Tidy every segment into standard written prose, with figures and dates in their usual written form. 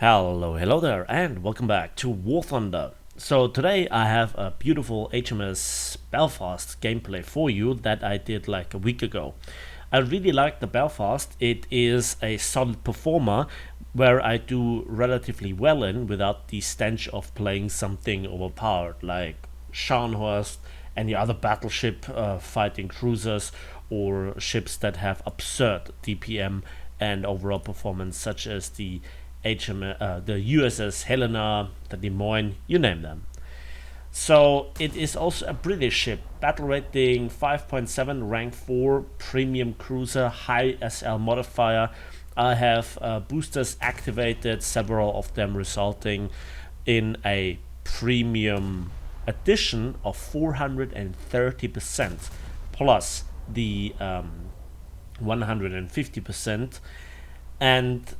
Hello there, and welcome back to War Thunder. So today I have a beautiful HMS Belfast gameplay for you that I did like a week ago. I really like the Belfast. It is a solid performer where I do relatively well in without the stench of playing something overpowered like Scharnhorst, any other battleship fighting cruisers, or ships that have absurd DPM and overall performance, such as the the USS Helena, the Des Moines, you name them. So it is also a British ship, battle rating 5.7, rank 4, premium cruiser, high SL modifier. I have boosters activated, several of them resulting in a premium addition of 430% plus the 150%. And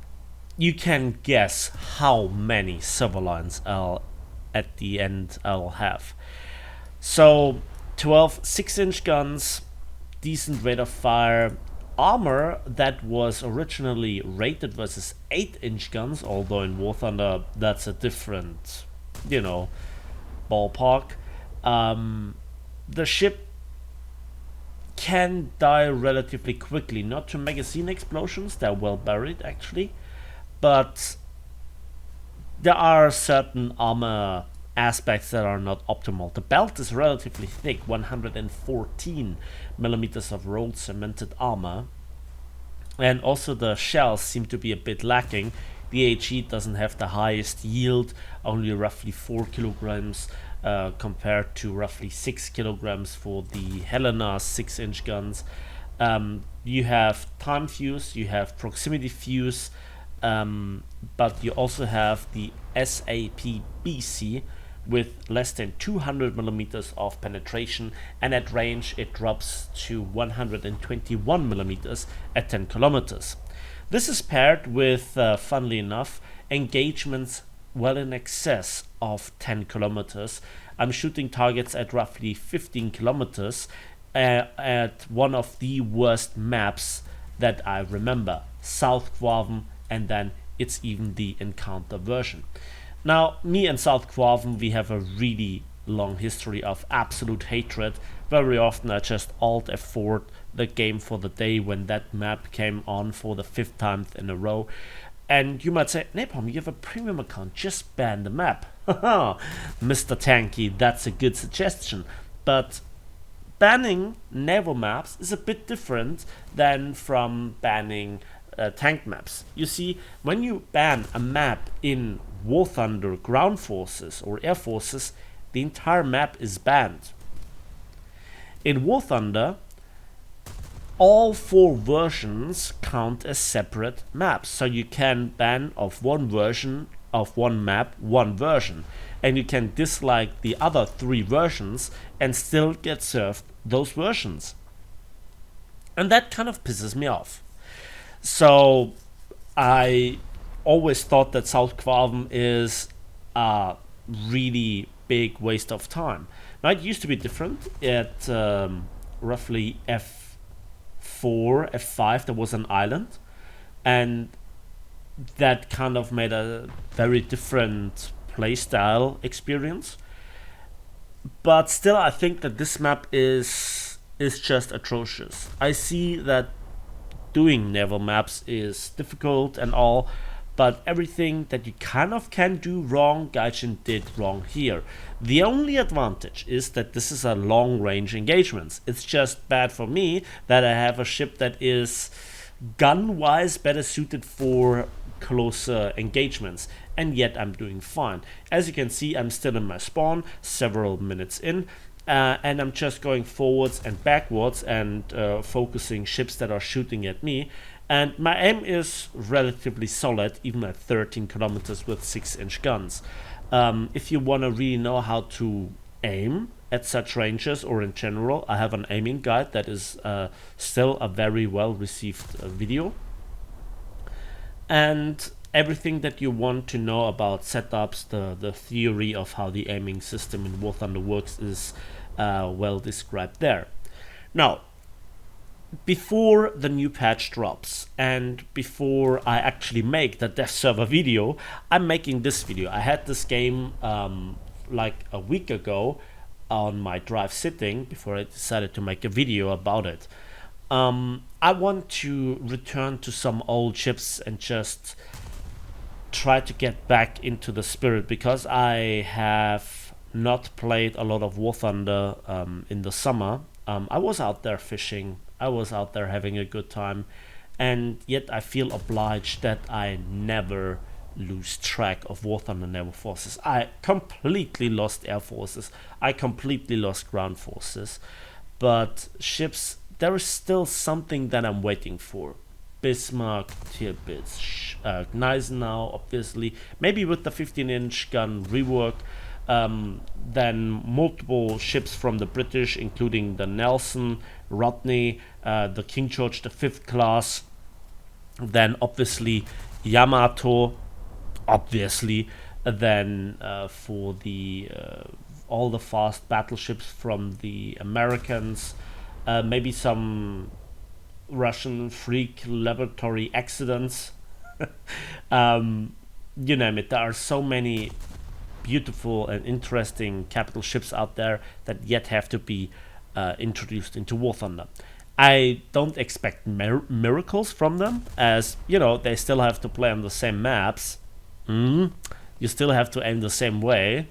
you can guess how many silver lines at the end I'll have. So 12 6-inch guns, decent rate of fire, armor that was originally rated versus 8-inch guns, although in War Thunder that's a different, ballpark. The ship can die relatively quickly, not to magazine explosions, they're well buried actually, but there are certain armor aspects that are not optimal. The belt is relatively thick, 114 millimeters of rolled cemented armor, and also the shells seem to be a bit lacking. The HE doesn't have the highest yield, only roughly 4 kilograms compared to roughly 6 kilograms for the Helena 6-inch guns. You have time fuse, you have proximity fuse, but you also have the SAP-BC with less than 200 millimeters of penetration, and at range it drops to 121 millimeters at 10 kilometers. This is paired with, funnily enough, engagements well in excess of 10 kilometers. I'm shooting targets at roughly 15 kilometers at one of the worst maps that I remember, South Quaven, and then it's even the encounter version. Now, me and South Quaven, we have a really long history of absolute hatred. Very often I just Alt F4 the game for the day when that map came on for the 5th time in a row. And you might say, Napalm, you have a premium account, just ban the map. Haha, Mr. Tanky, that's a good suggestion. But banning naval maps is a bit different than from banning tank maps. You see, when you ban a map in War Thunder ground forces or air forces, the entire map is banned. In War Thunder, all 4 versions count as separate maps, so you can ban of one version of one map, one version, and you can dislike the other 3 versions and still get served those versions. And that kind of pisses me off. So I always thought that South Quaven is a really big waste of time. Now, it used to be different. At roughly F4, F5, there was an island, and that kind of made a very different playstyle experience. But still, I think that this map is just atrocious. I see that doing naval maps is difficult and all, but everything that you kind of can do wrong, Gaijin did wrong here. The only advantage is that this is a long range engagement. It's just bad for me that I have a ship that is gun wise better suited for closer engagements, and yet I'm doing fine. As you can see, I'm still in my spawn, several minutes in, and I'm just going forwards and backwards and focusing ships that are shooting at me. And my aim is relatively solid, even at 13 kilometers with 6-inch guns. If you want to really know how to aim at such ranges or in general, I have an aiming guide that is still a very well received video. And everything that you want to know about setups, the theory of how the aiming system in War Thunder works is well described there. Now, before the new patch drops and before I actually make the dev server video, I'm making this video. I had this game like a week ago on my drive sitting before I decided to make a video about it. I want to return to some old ships and just try to get back into the spirit, because I have not played a lot of War Thunder in the summer. I was out there fishing, I was out there having a good time, and yet I feel obliged that I never lose track of War Thunder Naval Forces. I completely lost Air Forces, I completely lost Ground Forces, but ships, there is still something that I'm waiting for. Bismarck, Tirpitz, Gneisenau, obviously, maybe with the 15-inch gun rework, then multiple ships from the British, including the Nelson, Rodney, the King George V class, then obviously Yamato, obviously, then for the all the fast battleships from the Americans, maybe some Russian freak laboratory accidents. You name it, there are so many beautiful and interesting capital ships out there that yet have to be introduced into War Thunder. I don't expect miracles from them, as you know, they still have to play on the same maps. You still have to aim the same way,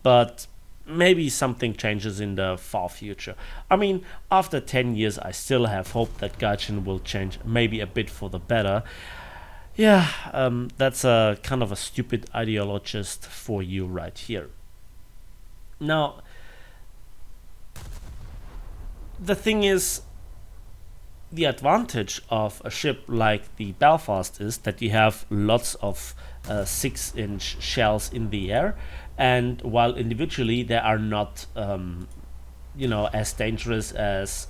but maybe something changes in the far future. I mean, after 10 years, I still have hope that Gaijin will change, maybe a bit for the better. Yeah, that's a kind of a stupid ideologist for you right here. Now, the thing is, the advantage of a ship like the Belfast is that you have lots of 6-inch shells in the air, and while individually they are not as dangerous as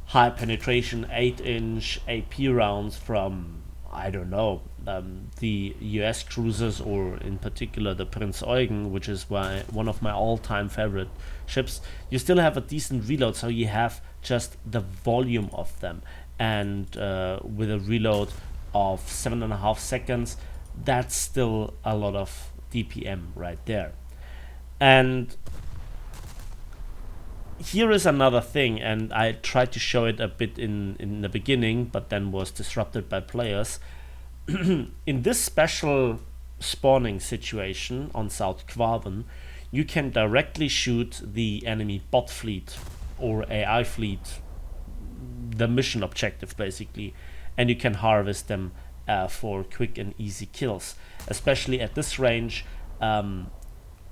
high penetration 8-inch AP rounds from, I don't know, the US cruisers, or in particular the Prinz Eugen, which is one of my all-time favorite ships, you still have a decent reload, so you have just the volume of them, and with a reload of 7.5 seconds, that's still a lot of DPM right there. And here is another thing, and I tried to show it a bit in the beginning, but then was disrupted by players. In this special spawning situation on South Quaven, you can directly shoot the enemy bot fleet or AI fleet, the mission objective basically, and you can harvest them for quick and easy kills. Especially at this range,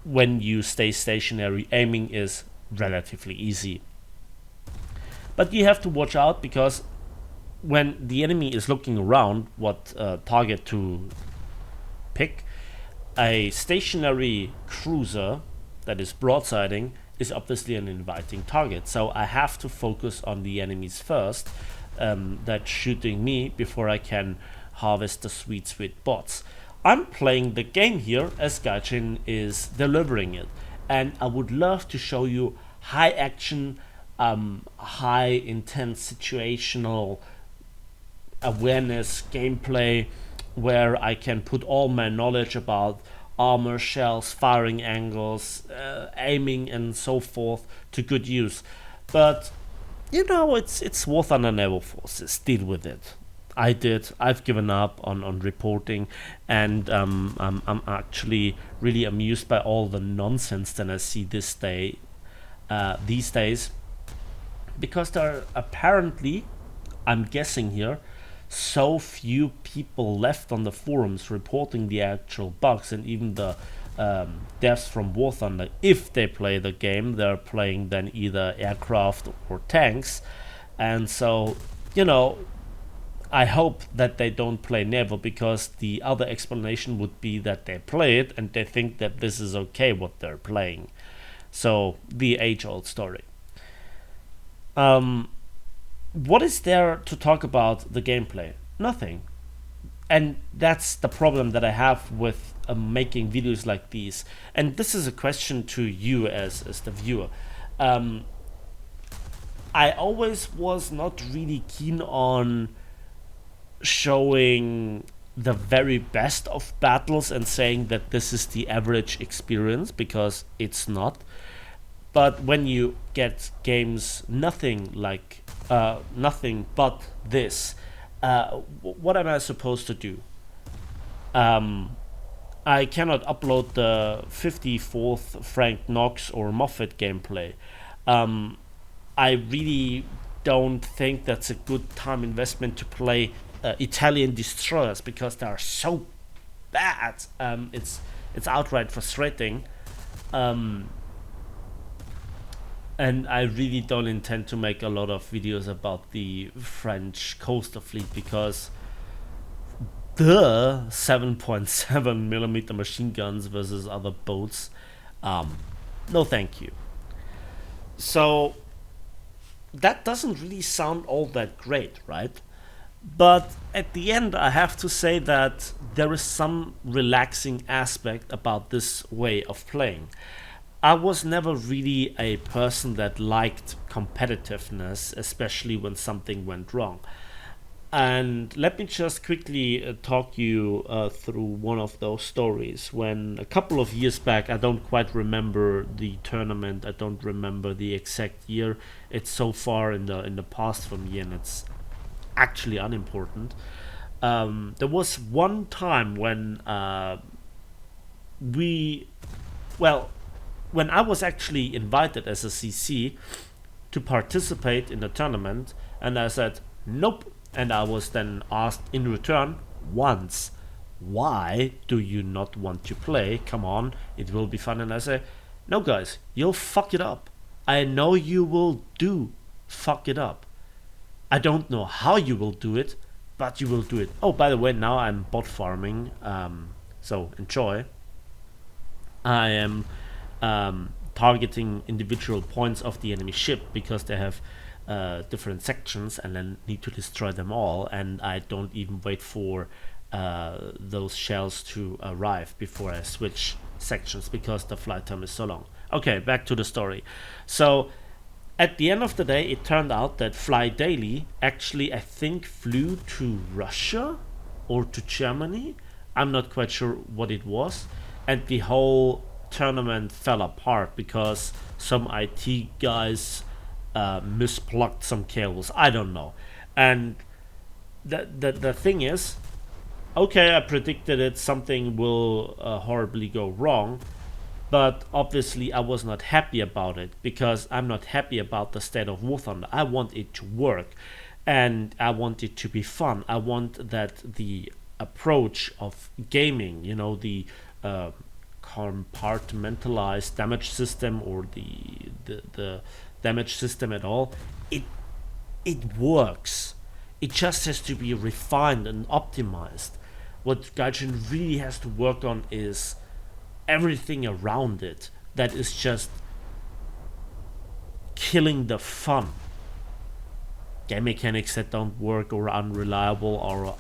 when you stay stationary, aiming is relatively easy. But you have to watch out, because when the enemy is looking around what target to pick, a stationary cruiser that is broadsiding is obviously an inviting target. So I have to focus on the enemies first, that's shooting me, before I can harvest the sweet bots. I'm playing the game here as Gaijin is delivering it, and I would love to show you high action, high intense situational awareness gameplay, where I can put all my knowledge about armor, shells, firing angles, aiming and so forth to good use. But you know, it's War Thunder Naval Forces, deal with it. I've given up on reporting, and I'm actually really amused by all the nonsense that I see these days, because there are apparently, I'm guessing here, so few people left on the forums reporting the actual bugs, and even the devs from War Thunder, if they play the game, they're playing then either aircraft or tanks. And so, you know, I hope that they don't play Naval, because the other explanation would be that they play it and they think that this is okay what they're playing. So, the age-old story. What is there to talk about the gameplay? Nothing. And that's the problem that I have with making videos like these. And this is a question to you as the viewer. I always was not really keen on showing the very best of battles and saying that this is the average experience, because it's not. But when you get games nothing but this, what am I supposed to do? Um, I cannot upload the 54th Frank Knox or Moffat gameplay. Um, I really don't think that's a good time investment to play Italian destroyers, because they are so bad. It's outright frustrating. Um, and I really don't intend to make a lot of videos about the French coastal fleet, because the 7.7 millimeter machine guns versus other boats, um, no thank you. So that doesn't really sound all that great, right? But at the end, I have to say that there is some relaxing aspect about this way of playing. I was never really a person that liked competitiveness, especially when something went wrong. And let me just quickly talk you through one of those stories. When a couple of years back, I don't quite remember the tournament. I don't remember the exact year. It's so far in the past for me, and it's actually unimportant. There was one time when we, well, when I was actually invited as a CC to participate in the tournament, and I said nope, and I was then asked in return once, why do you not want to play? Come on, it will be fun. And I say, no guys, you'll fuck it up. I know you will do fuck it up. I don't know how you will do it, but you will do it. Oh, by the way, now I'm bot farming, so enjoy. I am targeting individual points of the enemy ship, because they have different sections, and then need to destroy them all. And I don't even wait for those shells to arrive before I switch sections, because the flight time is so long. Okay, back to the story. So at the end of the day, it turned out that Fly Daily actually, I think, flew to Russia or to Germany. I'm not quite sure what it was. And the whole tournament fell apart because some IT guys misplugged some cables. I don't know. And the thing is, okay, I predicted it, something will horribly go wrong. But obviously, I was not happy about it, because I'm not happy about the state of War Thunder. I want it to work, and I want it to be fun. I want that the approach of gaming, the compartmentalized damage system, or the damage system at all, it works. It just has to be refined and optimized. What Gaijin really has to work on is everything around it that is just killing the fun. Game mechanics that don't work or are unreliable or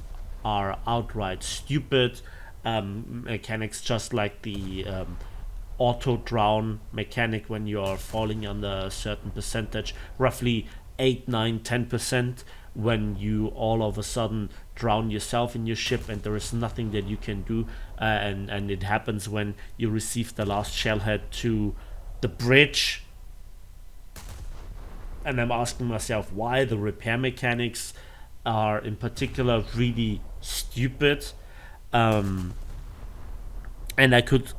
are outright stupid. Mechanics just like the auto drown mechanic when you are falling under a certain percentage, roughly 8, 9, 10%, when you all of a sudden drown yourself in your ship and there is nothing that you can do, and it happens when you receive the last shellhead to the bridge. And I'm asking myself why the repair mechanics are in particular really stupid. And I could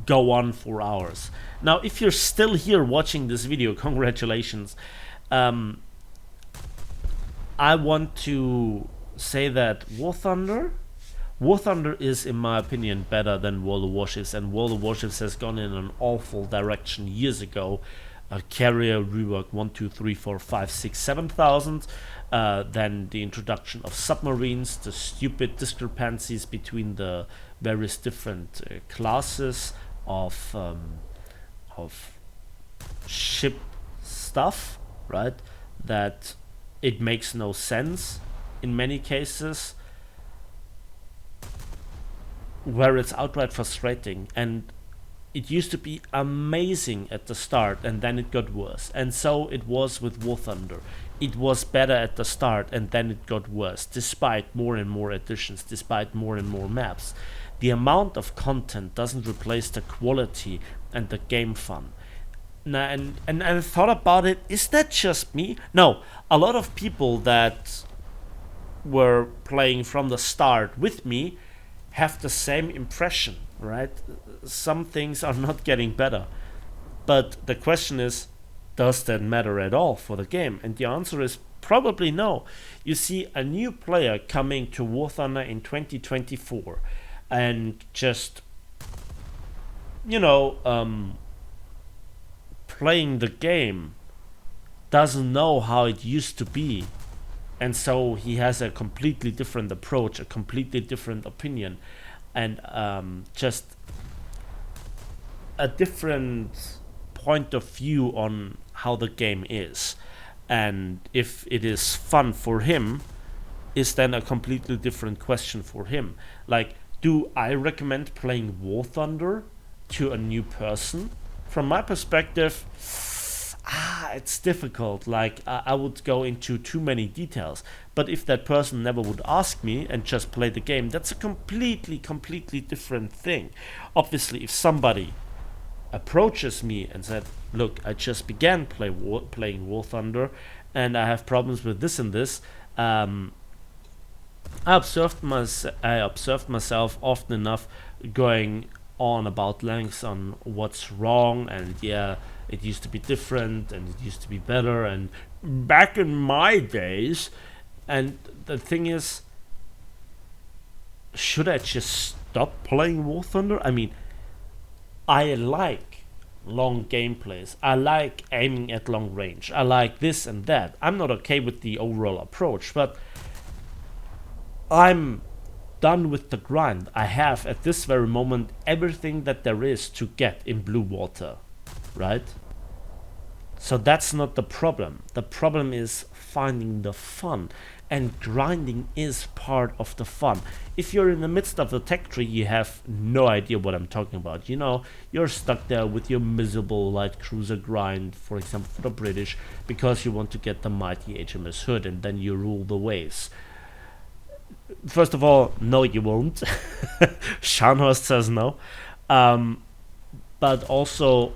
go on for hours. Now, if you're still here watching this video, congratulations. I want to say that War Thunder is, in my opinion, better than World of Warships, and World of Warships has gone in an awful direction years ago. Carrier rework 1, 2, 3, 4, 5, 6, 7,000. Then the introduction of submarines, the stupid discrepancies between the various different classes of ship stuff, right? That it makes no sense in many cases, where it's outright frustrating. And it used to be amazing at the start, and then it got worse. And so it was with War Thunder. It was better at the start, and then it got worse, despite more and more additions, despite more and more maps. The amount of content doesn't replace the quality and the game fun. Now, and I thought about it, is that just me? No, a lot of people that were playing from the start with me have the same impression, right? Some things are not getting better. But the question is, does that matter at all for the game? And the answer is probably no. You see, a new player coming to War Thunder in 2024 and just, you know, playing the game doesn't know how it used to be. And so he has a completely different approach, a completely different opinion, and just a different point of view on how the game is. And if it is fun for him, is then a completely different question for him. Like, do I recommend playing War Thunder to a new person? From my perspective, it's difficult. Like, I would go into too many details. But if that person never would ask me and just play the game, that's a completely different thing. Obviously, if somebody approaches me and said, look, I just began playing War Thunder and I have problems with this and this, I observed myself often enough going on about lengths on what's wrong, and yeah, it used to be different and it used to be better and back in my days. And the thing is, should I just stop playing War Thunder? I mean, I like long gameplays. I like aiming at long range. I like this and that. I'm not okay with the overall approach, but I'm done with the grind. I have at this very moment everything that there is to get in blue water, right? So that's not the problem. The problem is finding the fun, and grinding is part of the fun. If you're in the midst of the tech tree, you have no idea what I'm talking about. You know, you're stuck there with your miserable light cruiser grind, for example, for the British, because you want to get the mighty HMS Hood, and then you rule the waves. First of all, no, you won't. Scharnhorst says no. But also,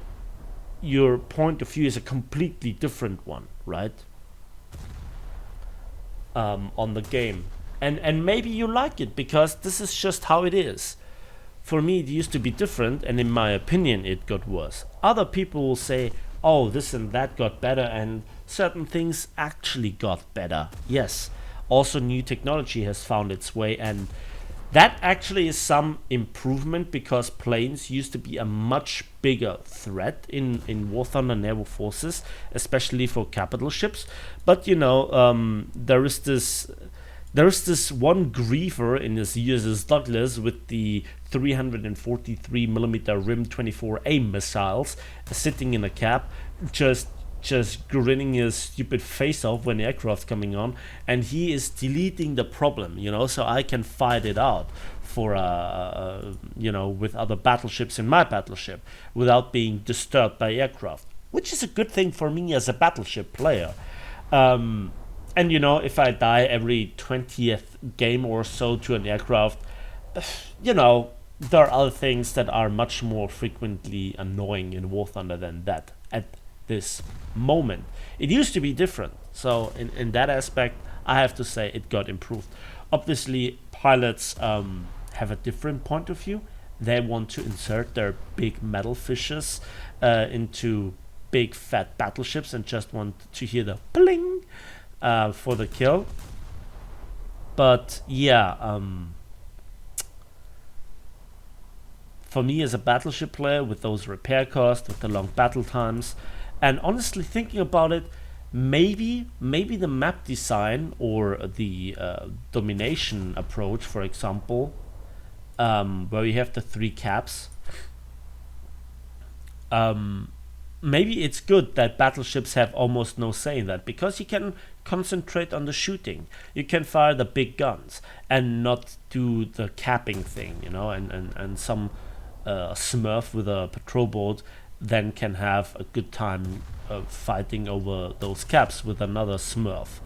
your point of view is a completely different one, right? On the game. And maybe you like it because this is just how it is. For me, it used to be different, and in my opinion, it got worse. Other people will say, oh, this and that got better, and certain things actually got better. Yes. Also, new technology has found its way, and that actually is some improvement, because planes used to be a much bigger threat in War Thunder naval forces, especially for capital ships. But you know, there is this one griever in this USS Douglas with the 343mm RIM 24A missiles sitting in a cab, just grinning his stupid face off when the aircraft's coming on, and he is deleting the problem, you know, so I can fight it out for you know, with other battleships in my battleship without being disturbed by aircraft, which is a good thing for me as a battleship player. And you know, if I die every 20th game or so to an aircraft, you know, there are other things that are much more frequently annoying in War Thunder than that at this moment. It used to be different, so in that aspect I have to say it got improved. Obviously, pilots have a different point of view. They want to insert their big metal fishes into big fat battleships and just want to hear the bling for the kill. But yeah, for me as a battleship player, with those repair costs, with the long battle times, and honestly thinking about it, maybe the map design or the domination approach, for example, where you have the 3 caps, maybe it's good that battleships have almost no say in that, because you can concentrate on the shooting. You can fire the big guns and not do the capping thing, you know, and some Smurf with a patrol boat then can have a good time fighting over those caps with another Smurf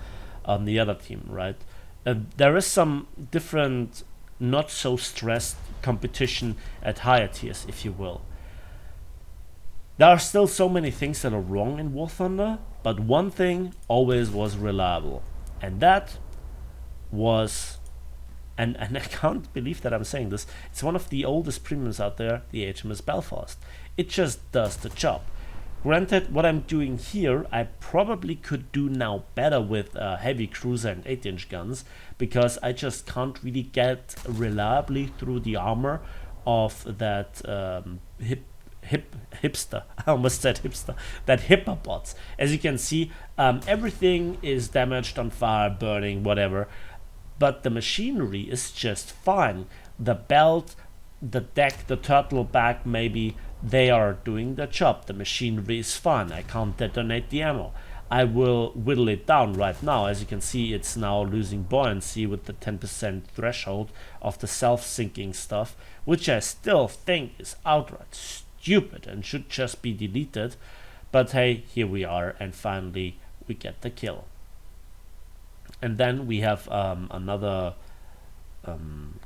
on the other team, right? There is some different, not so stressed competition at higher tiers, if you will. There are still so many things that are wrong in War Thunder, but one thing always was reliable, and that was, and I can't believe that I'm saying this, it's one of the oldest premiums out there, the HMS Belfast. It just does the job. Granted, what I'm doing here, I probably could do now better with heavy cruiser and 8-inch guns, because I just can't really get reliably through the armor of that hipster. I almost said hipster. That hipperbots. As you can see, everything is damaged, on fire, burning, whatever. But the machinery is just fine. The belt, the deck, the turtle back, maybe they are doing the job. The machinery is fine. I can't detonate the ammo. I will whittle it down right now. As you can see, it's now losing buoyancy with the 10% threshold of the self-sinking stuff, which I still think is outright stupid and should just be deleted. But hey, here we are, and finally we get the kill. And then we have another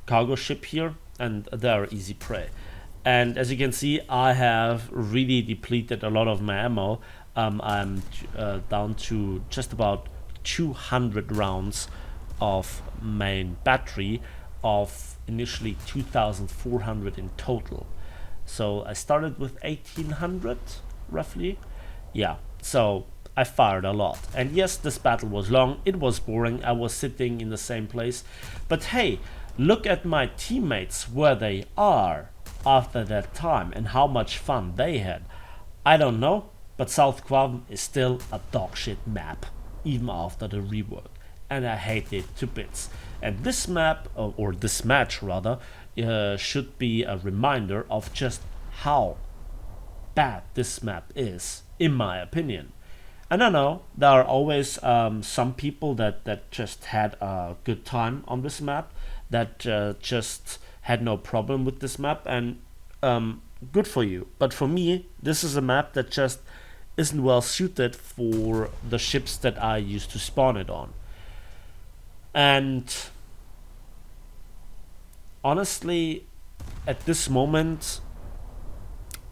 cargo ship here, and they are easy prey. And as you can see, I have really depleted a lot of my ammo. I'm down to just about 200 rounds of main battery, of initially 2,400 in total. So I started with 1,800 roughly. Yeah, so I fired a lot. And yes, this battle was long, it was boring, I was sitting in the same place. But hey, look at my teammates, where they are after that time and how much fun they had. I don't know, but South Guam is still a dogshit map, even after the rework, and I hate it to bits. And this map, or this match rather, should be a reminder of just how bad this map is, in my opinion. And I know there are always some people that just had a good time on this map, that just had no problem with this map, and good for you. But for me, this is a map that just isn't well suited for the ships that I used to spawn it on. And honestly, at this moment,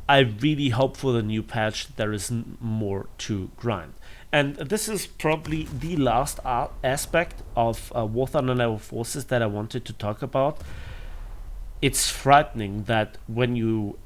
I really hope for the new patch there is more to grind. And this is probably the last aspect of War Thunder Naval Forces that I wanted to talk about. It's frightening that when you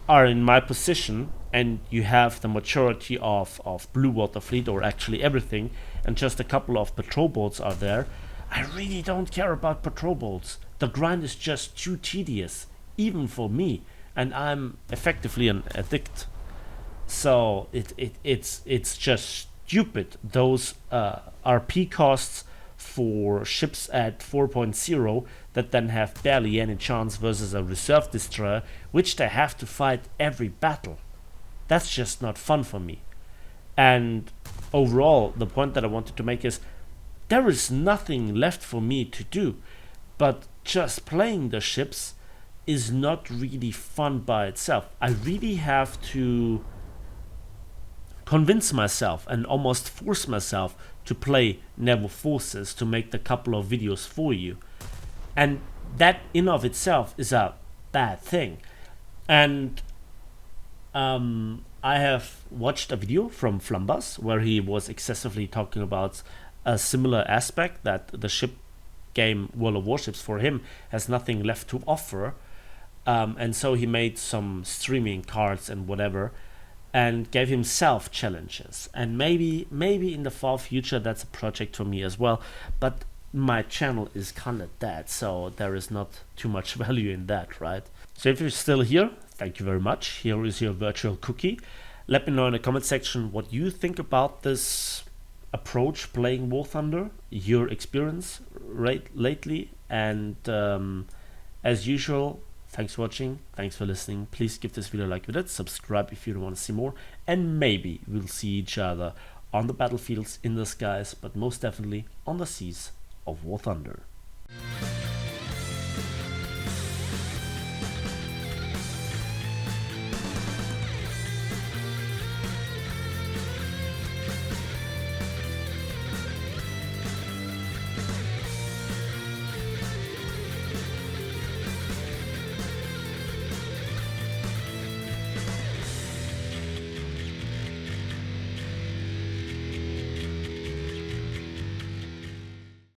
are in my position and you have the majority of Blue Water Fleet, or actually everything, and just a couple of patrol boats are there, I really don't care about patrol boats. The grind is just too tedious, even for me, and I'm effectively an addict. So it's just stupid. Those RP costs for ships at 4.0 that then have barely any chance versus a reserve destroyer, which they have to fight every battle. That's just not fun for me. And overall, the point that I wanted to make is there is nothing left for me to do, but just playing the ships is not really fun by itself. I really have to convince myself and almost force myself to play Naval Forces to make the couple of videos for you. And that in of itself is a bad thing. And I have watched a video from Flumbus where he was excessively talking about a similar aspect, that the ship game World of Warships for him has nothing left to offer. And so he made some streaming cards and whatever, and gave himself challenges. And maybe in the far future that's a project for me as well, but my channel is kinda dead, so there is not too much value in that, right? So if you're still here, thank you very much. Here is your virtual cookie. Let me know in the comment section what you think about this approach playing War Thunder, your experience lately, and as usual, thanks for watching, thanks for listening. Please give this video a like with it, subscribe if you want to see more, and maybe we'll see each other on the battlefields, in the skies, but most definitely on the seas of War Thunder.